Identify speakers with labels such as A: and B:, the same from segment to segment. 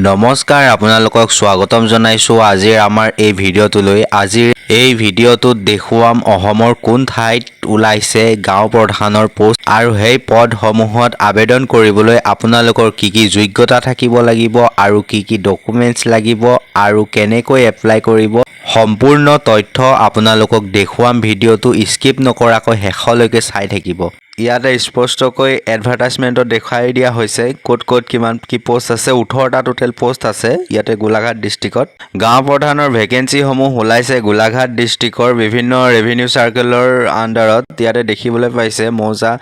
A: নমস্কাৰ আপোনালোকক স্বাগতম জনাইছো আজিৰ আমাৰ এই ভিডিঅ'টোলৈ। আজিৰ এই ভিডিঅ'টোত দেখুৱাম অসমৰ কোন ঠাইত ওলাইছে গাঁও প্ৰধানৰ পোষ্ট আৰু সেই পদসমূহত আবেদন কৰিবলৈ আপোনালোকৰ কি কি যোগ্যতা থাকিব লাগিব আৰু কি কি ডকুমেণ্টছ লাগিব আৰু কেনেকৈ এপ্লাই কৰিব সম্পূৰ্ণ তথ্য আপোনালোকক দেখুৱাম। ভিডিঅ'টো স্কিপ নকৰাকৈ শেষলৈকে চাই থাকিব। ইয়াতে স্পষ্টকৈ এডভাৰটাইজমেণ্টত দেখাই দিয়া হৈছে ক'ত কিমান কি পোষ্ট আছে। 18টা টোটেল পোষ্ট আছে ইয়াতে গোলাঘাট ডিষ্ট্ৰিক্টত। গাঁও প্ৰধানৰ ভেকেঞ্চিসমূহ ওলাইছে গোলাঘাট ডিষ্ট্ৰিক্টৰ বিভিন্ন ৰেভিনিউ চাৰ্কেলৰ আণ্ডাৰত। ইয়াতে দেখিবলৈ পাইছে মৌজা,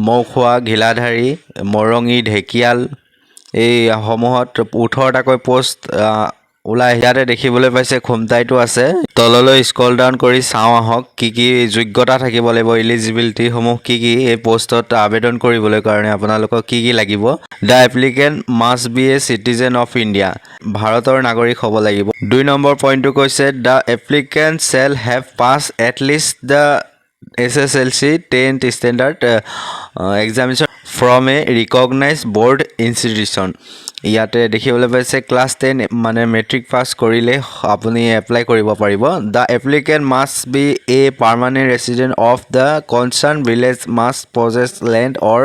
A: মৌখোৱা, ঘিলাধাৰী, মৰঙি, ঢেকিয়াল এই সমূহত 18টাকৈ পোষ্ট ওলাই। ইয়াতে দেখিবলৈ পাইছে খুমটাইটো আছে। তললৈ স্ক্ৰল ডাউন কৰি চাওঁ আহক কি কি যোগ্যতা থাকিব লাগিব, ইলিজিবিলিটিসমূহ কি কি এই পোষ্টত আবেদন কৰিবলৈ কাৰণে আপোনালোকক কি কি লাগিব। The applicant must be a citizen of India, ভাৰতৰ নাগৰিক হ'ব লাগিব। 2 নম্বৰ পইণ্টটো কৈছে the applicant shell have pass at least the SSLC 10th standard examination from a recognized board institution। ইয়াতে দেখিবলৈ পাইছে ক্লাছ 10 মানে মেট্ৰিক পাছ কৰিলে আপুনি এপ্লাই কৰিব পাৰিব। The applicant must be a permanent resident of the concern village, must possess land or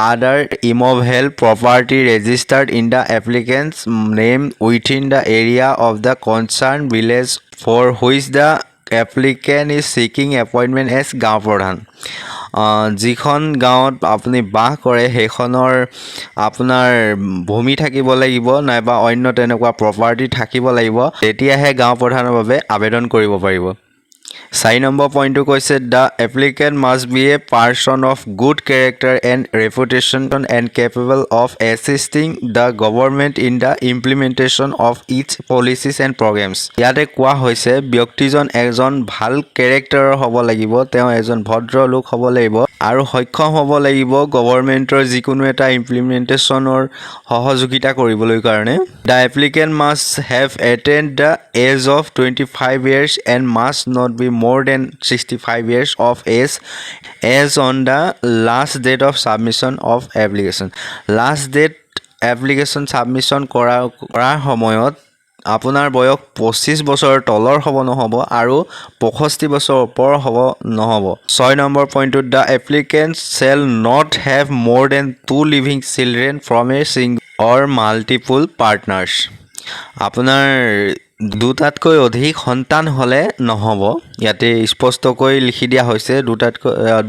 A: other immovable property registered in the applicant's name within the area of the concerned village for which the applicant is seeking appointment as গাঁও প্ৰধান। যিখন গাঁৱত আপুনি বাস কৰে সেইখনৰ আপোনাৰ ভূমি থাকিব লাগিব নাইবা অন্য তেনেকুৱা প্ৰপাৰ্টি থাকিব লাগিব, তেতিয়াহে গাঁও প্ৰধানৰ বাবে আবেদন কৰিব পাৰিব। 4 নম্বৰ পইণ্টটো কৈছে the applicant must be a person of good character and reputation and capable of assisting the government in the implementation of its policies and programmes. ইয়াতে কোৱা হৈছে ব্যক্তিজন এজন ভাল কেৰেক্টাৰৰ হ'ব লাগিব, তেওঁ এজন ভদ্ৰ লোক হ'ব লাগিব আৰু সক্ষম হ'ব লাগিব গভৰ্ণমেণ্টৰ যিকোনো এটা ইমপ্লিমেণ্টেশ্যনৰ সহযোগিতা কৰিবলৈ কাৰণে। The applicant must have attained the age of 25 years and must not be more than 65 years of age as on the last date of submission of application। last date application submission কৰাৰ সময়ত আপোনাৰ বয়স 25 বছৰৰ তলৰ হ'ব নহ'ব আৰু 65 বছৰৰ ওপৰ হ'ব নহ'ব। 6 নম্বৰ পইণ্টটোত the applicant shall not have more than 2 living children from a single or multiple partners। আপোনাৰ দুটাতকৈ অধিক সন্তান হ'লে নহ'ব, ইয়াতে স্পষ্টকৈ লিখি দিয়া হৈছে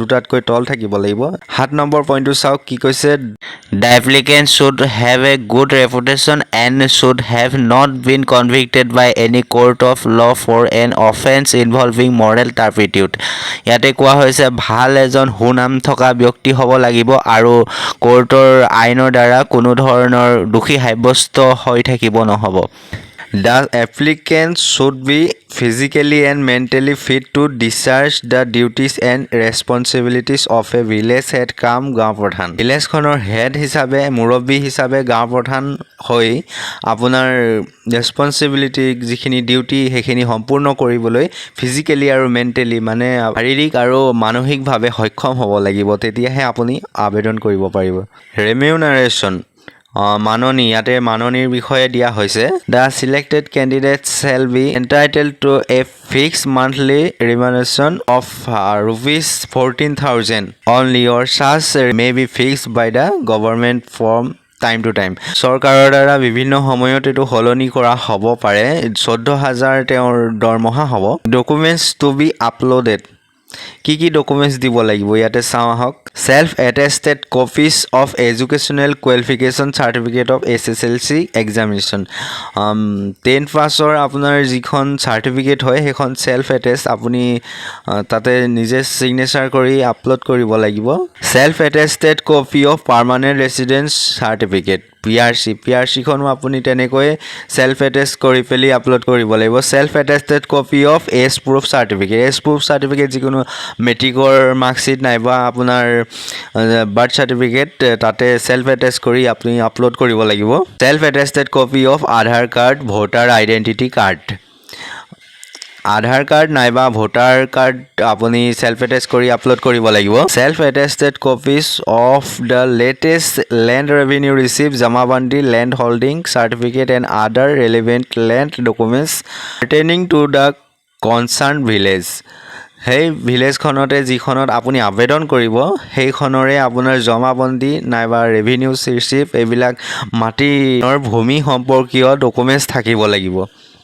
A: দুটাতকৈ তল থাকিব লাগিব। 7 নম্বৰ পইণ্টটো চাওক কি কৈছে the applicant should have a good reputation and should have not been convicted by any court of law' for an offence involving moral turpitude. ইয়াতে কোৱা হৈছে ভাল এজন সুনাম থকা ব্যক্তি হ'ব লাগিব আৰু কোৰ্টৰ আইনৰ দ্বাৰা কোনো ধৰণৰ দোষী সাব্যস্ত হৈ থাকিব নহ'ব। The applicant should be physically and mentally fit to discharge the duties and responsibilities of a village head কাম গাঁও প্ৰধান। ভিলেজখনৰ হেড হিচাপে মুৰব্বী হিচাপে গাঁও প্ৰধান হৈ আপোনাৰ ৰেছপনচিবিলিটি যিখিনি ডিউটি সেইখিনি সম্পূৰ্ণ কৰিবলৈ ফিজিকেলি আৰু মেণ্টেলি মানে শাৰীৰিক আৰু মানসিকভাৱে সক্ষম হ'ব লাগিব, তেতিয়াহে আপুনি আবেদন কৰিব পাৰিব। ৰেমিউনাৰেশ্যন মাননি, ইয়াতে মাননিৰ বিষয়ে দিয়া হৈছে the selected candidate shall be entitle to a fix monthly remuneration of rupees 14,000 only or charge may be fixed by the government from time to time. চৰকাৰৰ দ্বাৰা বিভিন্ন সময়ত এইটো সলনি কৰা হ'ব পাৰে। 14,000 তেওঁৰ দৰমহা হ'ব। ডকুমেণ্টছ টু বি আপলোডেড, কি কি ডকুমেণ্টছ দিব লাগিব ইয়াতে চাওঁ আহক। Self attested copies of educational qualification certificate of SSLC examination. 10th পাছৰ আপোনাৰ যিখন চাৰ্টিফিকেট হয় সেইখন চেল্ফ এটেষ্ট আপুনি তাতে নিজে ছিগনেচাৰ কৰি আপলোড কৰিব লাগিব। Self attested copy of permanent residence certificate PRCখনো আপুনি তেনেকৈ চেল্ফ এটেষ্ট কৰি পেলি আপলোড কৰিব লাগিব। Self attested copy of age proof certificate যিকোনো মেট্ৰিকৰ মাৰ্কশ্বিট নাইবা আপোনাৰ বাৰ্থ চাৰ্টিফিকেট তাতে চেল্ফ এটেষ্ট কৰি আপুনি আপলোড কৰিব লাগিব। Self attested copy of Aadhaar card, voter identity card. Aadhaar card নাইবা ভোটাৰ কাৰ্ড আপুনি সেলফ এটেষ্ট কৰি আপলোড কৰিব লাগিব self attested copies of the latest land revenue receipt jamabandi land holding certificate and other relevant land documents pertaining to the concern village সেই ভিলেজখনতে যিখনত আপুনি আবেদন কৰিব সেইখনৰে আপোনাৰ জমাবন্দী নাইবা ৰেভিনিউ ৰিচিপ্ট এইবিলাক মাটিৰ ভূমি সম্পৰ্কীয় ডকুমেণ্টছ থাকিব লাগিব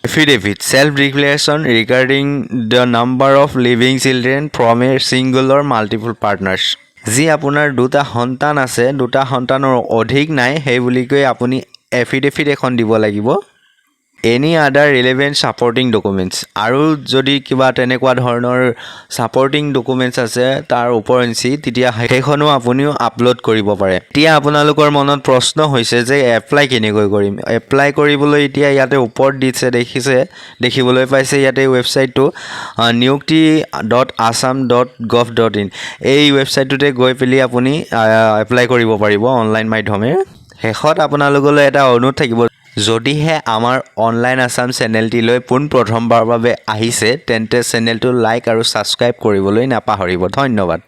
A: Affidavit, self-declaration regarding the number of living children from a single or multiple partners. যি আপোনাৰ দুটা সন্তান আছে দুটা সন্তানৰ অধিক নাই সেই বুলি কৈ আপুনি এফিডেভিট এখন দিব লাগিব any other relevant supporting documents আৰু যদি কিবা তেনেকুৱা ধৰণৰ ছাপৰ্টিং ডকুমেণ্টছ আছে তাৰ ওপৰঞ্চি তেতিয়া সেইখনো আপুনিও আপলোড কৰিব পাৰে এতিয়া আপোনালোকৰ মনত প্ৰশ্ন হৈছে যে এপ্লাই কেনেকৈ কৰিম এপ্লাই কৰিবলৈ এতিয়া ইয়াতে ওপৰত দিছে দেখিবলৈ পাইছে ইয়াতে ৱেবছাইটটো niyukti.assam.gov.in এই ৱেবছাইটটোতে গৈ পেলি আপুনি এপ্লাই কৰিব পাৰিব অনলাইন মাধ্যমে শেষত আপোনালোকলৈ এটা অনুৰোধ থাকিব যদিহে আমাৰ অনলাইন আসাম চেনেলটিলৈ পোনপ্ৰথমবাৰৰ বাবে আহিছে তেন্তে চেনেলটো লাইক আৰু সাবস্ক্ৰাইব কৰিবলৈ নাপাহৰিব ধন্যবাদ